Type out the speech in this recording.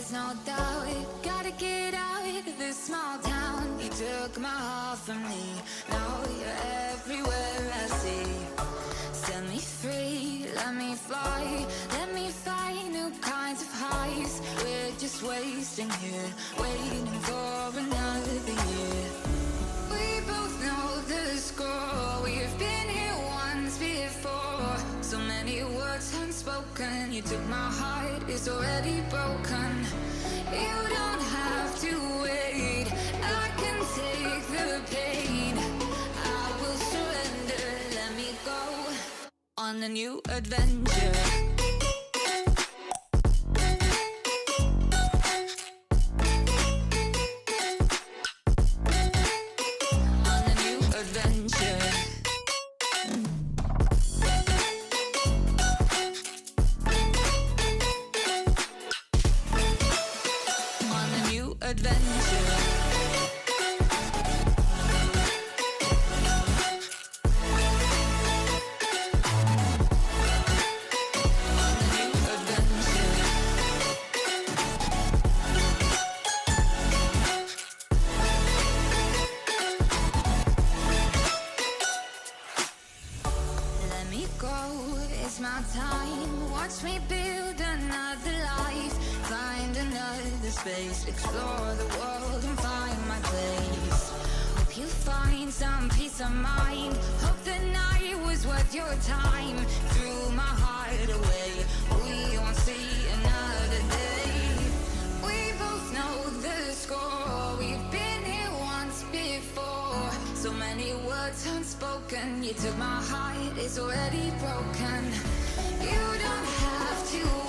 there's no doubt. Gotta get out of this small town. You took my heart from me, now you're everywhere I see. Set me free, let me fly, let me find new kinds of highs. We're just wasting here, waiting for another year. We both know the score, we've been here once before. So many words unspoken, you took my heart, it's already broken. You don't have to wait, I can take the pain. I will surrender, let me go on a new adventure. My time, watch me build another life, find another space, explore the world and find my place. Hope you find some peace of mind, hope the night was worth your time. Threw my heart away, we won't see another day. We both know the score, we've been here once before. So many words unspoken, you took my heart, it's already broken. You don't have to